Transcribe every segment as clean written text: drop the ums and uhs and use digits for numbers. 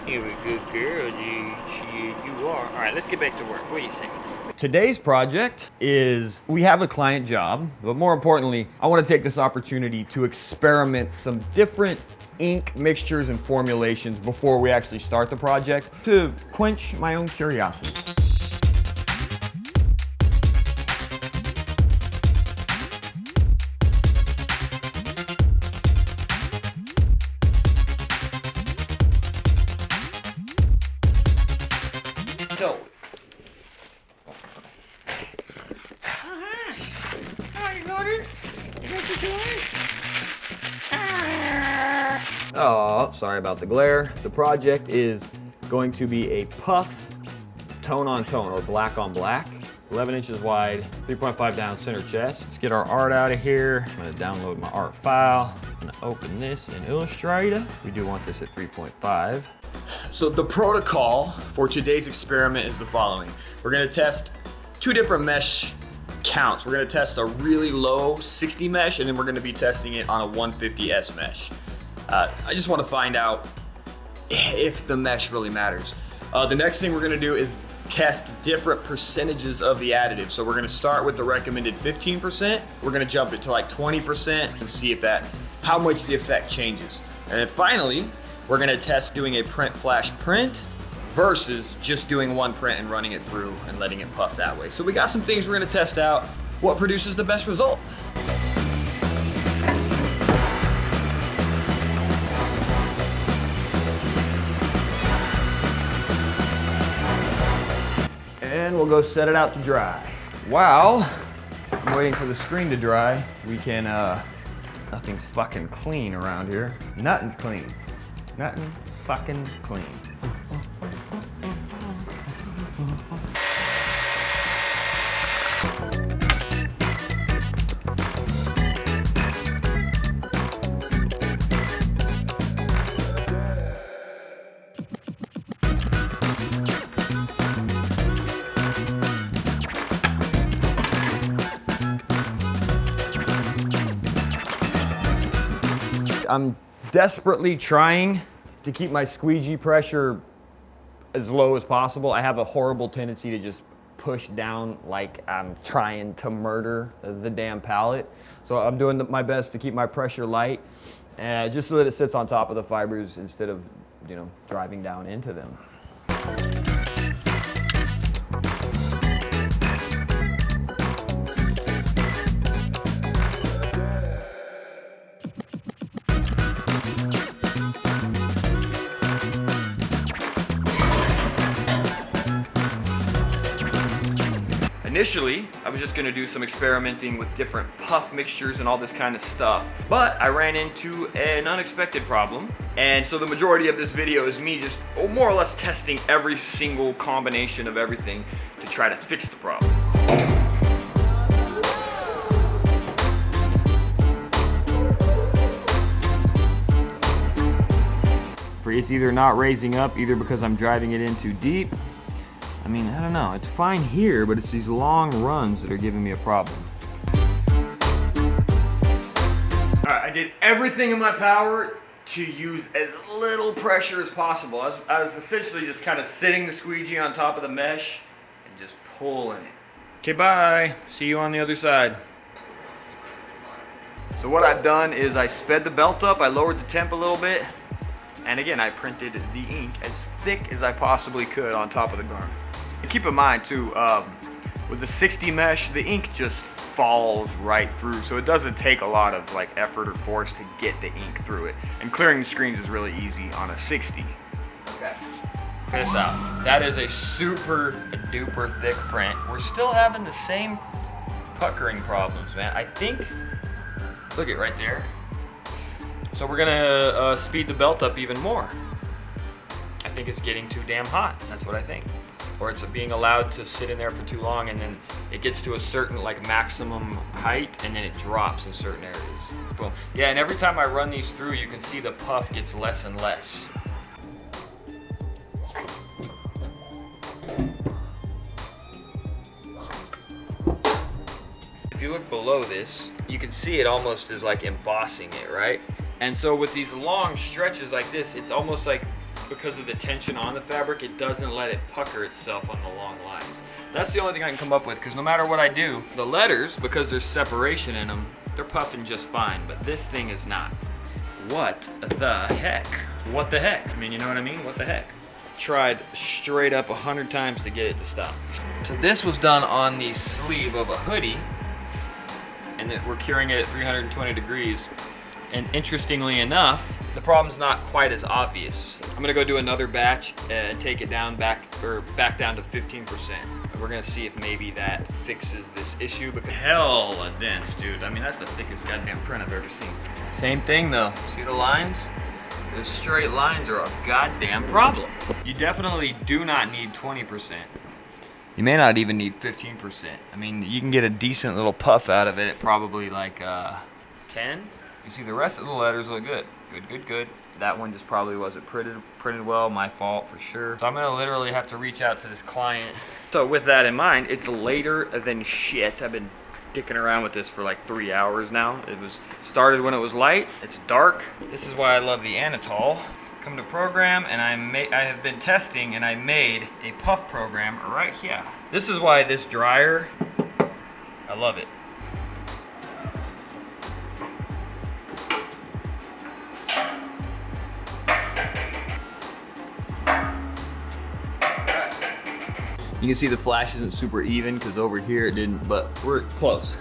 You're a good girl, you are. All right, let's get back to work. What do you say? Today's project is, we have a client job, but more importantly, I want to take this opportunity to experiment some different ink mixtures and formulations before we actually start the project to quench my own curiosity. So, Oh, sorry about the glare. The project is going to be a puff tone on tone, or black on black. 11 inches wide, 3.5 down center chest. Let's get our art out of here. I'm gonna download my art file. I'm gonna open this in Illustrator. We do want this at 3.5. So the protocol for today's experiment is the following. We're gonna test two different mesh counts. We're gonna test a really low 60 mesh, and then we're gonna be testing it on a 150S mesh. I just wanna find out if the mesh really matters. The next thing we're gonna do is test different percentages of the additive. So we're gonna start with the recommended 15%. We're gonna jump it to like 20% and see if how much the effect changes. And then finally, we're gonna test doing a print flash print versus just doing one print and running it through and letting it puff that way. So we got some things we're gonna test out. What produces the best result? And we'll go set it out to dry. While I'm waiting for the screen to dry, we can, nothing's fucking clean around here. Nothing's clean. Nothing fucking clean. I'm desperately trying to keep my squeegee pressure as low as possible. I have a horrible tendency to just push down like I'm trying to murder the damn palette. So I'm doing my best to keep my pressure light, just so that it sits on top of the fibers instead of, driving down into them. Initially, I was just gonna do some experimenting with different puff mixtures and all this kind of stuff, but I ran into an unexpected problem, and so the majority of this video is me just more or less testing every single combination of everything to try to fix the problem. It's either not raising up, either because I'm driving it in too deep. I mean, I don't know, it's fine here, but it's these long runs that are giving me a problem. All right, I did everything in my power to use as little pressure as possible. I was essentially just kind of sitting the squeegee on top of the mesh and just pulling it. Okay, bye. See you on the other side. So what I've done is I sped the belt up, I lowered the temp a little bit, and again, I printed the ink as thick as I possibly could on top of the garment. Keep in mind too, with the 60 mesh, the ink just falls right through, so it doesn't take a lot of effort or force to get the ink through it. And clearing the screens is really easy on a 60. Okay, check this out. That is a super duper thick print. We're still having the same puckering problems, man. I think, look at right there. So we're gonna speed the belt up even more. I think it's getting too damn hot. That's what I think. Or it's being allowed to sit in there for too long, and then it gets to a certain maximum height, and then it drops in certain areas. Boom. Yeah, and every time I run these through, you can see the puff gets less and less. If you look below this, you can see it almost is embossing it, right? And so with these long stretches like this, it's almost like because of the tension on the fabric, it doesn't let it pucker itself on the long lines. That's the only thing I can come up with, because no matter what I do, the letters, because there's separation in them, they're puffing just fine, but this thing is not. What the heck? What the heck? I mean, you know what I mean? What the heck? Tried straight up 100 times to get it to stop. So this was done on the sleeve of a hoodie, and we're curing it at 320 degrees. And interestingly enough, the problem's not quite as obvious. I'm gonna go do another batch and take it down back down to 15%. And we're gonna see if maybe that fixes this issue, because hella dense, dude. I mean, that's the thickest goddamn print I've ever seen. Same thing though, see the lines? The straight lines are a goddamn problem. You definitely do not need 20%. You may not even need 15%. I mean, you can get a decent little puff out of it at probably like 10. You see the rest of the letters look good. Good. That one just probably wasn't printed well, my fault for sure. So I'm gonna literally have to reach out to this client. So with that in mind, it's later than shit. I've been dicking around with this for like 3 hours now. It was started when it was light, it's dark. This is why I love the Anatol. Come to program, and I have been testing, and I made a puff program right here. This is why this dryer, I love it. You can see the flash isn't super even because over here it didn't, but we're close.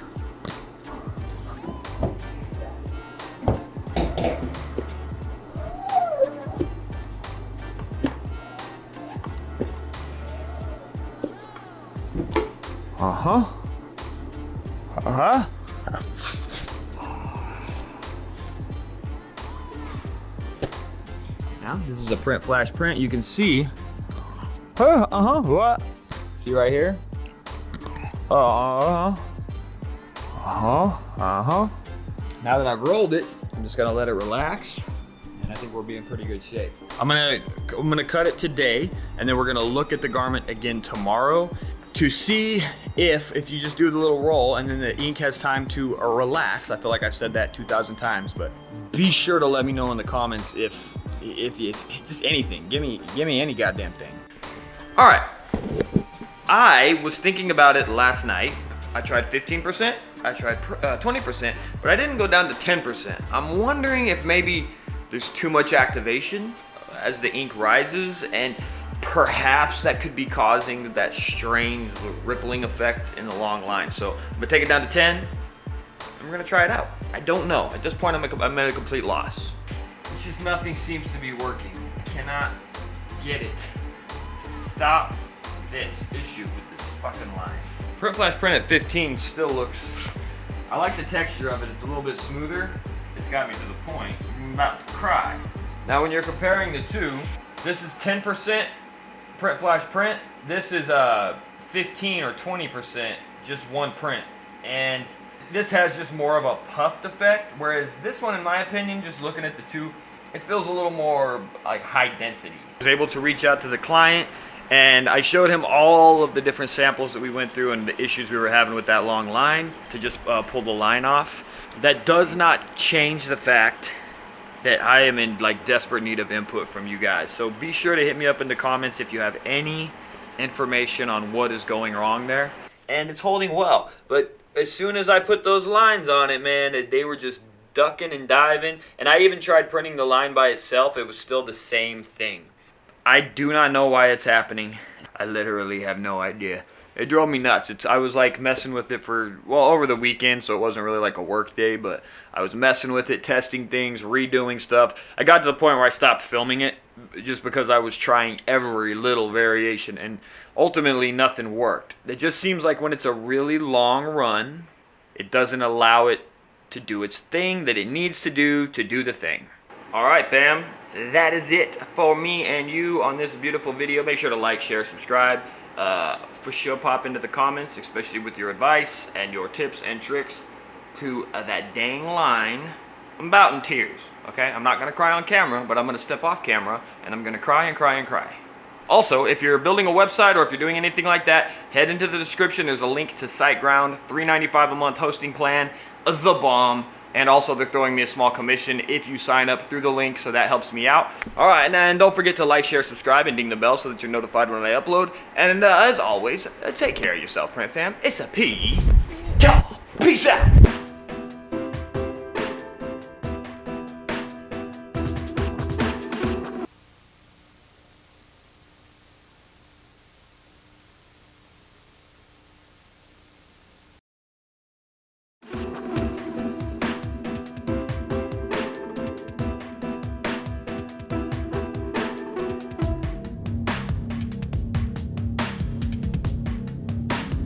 Now this is a print flash print. You can see. What? See right here? Now that I've rolled it, I'm just gonna let it relax, and I think we'll be in pretty good shape. I'm gonna cut it today, and then we're gonna look at the garment again tomorrow to see if you just do the little roll and then the ink has time to relax. I feel like I've said that 2,000 times, but be sure to let me know in the comments if just anything. Give me any goddamn thing. All right. I was thinking about it last night. I tried 15%, I tried 20%, but I didn't go down to 10%. I'm wondering if maybe there's too much activation as the ink rises, and perhaps that could be causing that strange rippling effect in the long line. So I'm gonna take it down to 10, and we're gonna try it out. I don't know. At this point, I'm at a complete loss. It's just nothing seems to be working. I cannot get it. Stop this issue with this fucking line. Print flash print at 15 still looks, I like the texture of it. It's a little bit smoother. It's got me to the point. I'm about to cry. Now when you're comparing the two, this is 10% print flash print. This is 15 or 20% just one print. And this has just more of a puffed effect, whereas this one, in my opinion, just looking at the two, it feels a little more like high density. I was able to reach out to the client, and I showed him all of the different samples that we went through and the issues we were having with that long line to just pull the line off. That does not change the fact that I am in like desperate need of input from you guys. So be sure to hit me up in the comments if you have any information on what is going wrong there. And it's holding well, but as soon as I put those lines on it, man, they were just ducking and diving. And I even tried printing the line by itself. It was still the same thing. I do not know why it's happening. I literally have no idea. It drove me nuts. I was like messing with it for, well, over the weekend, so it wasn't really like a work day, but I was messing with it, testing things, redoing stuff. I got to the point where I stopped filming it just because I was trying every little variation, and ultimately nothing worked. It just seems like when it's a really long run, it doesn't allow it to do its thing that it needs to do the thing. All right, fam. That is it for me and you on this beautiful video. Make sure to like, share, subscribe. For sure, pop into the comments, especially with your advice and your tips and tricks to that dang line. I'm about in tears, okay? I'm not going to cry on camera, but I'm going to step off camera, and I'm going to cry and cry and cry. Also, if you're building a website or if you're doing anything like that, head into the description. There's a link to SiteGround, $3.95 a month hosting plan, the bomb. And also they're throwing me a small commission if you sign up through the link, so that helps me out. All right, and then don't forget to like, share, subscribe, and ding the bell so that you're notified when I upload. And as always, take care of yourself, Print Fam. It's a P. Peace out.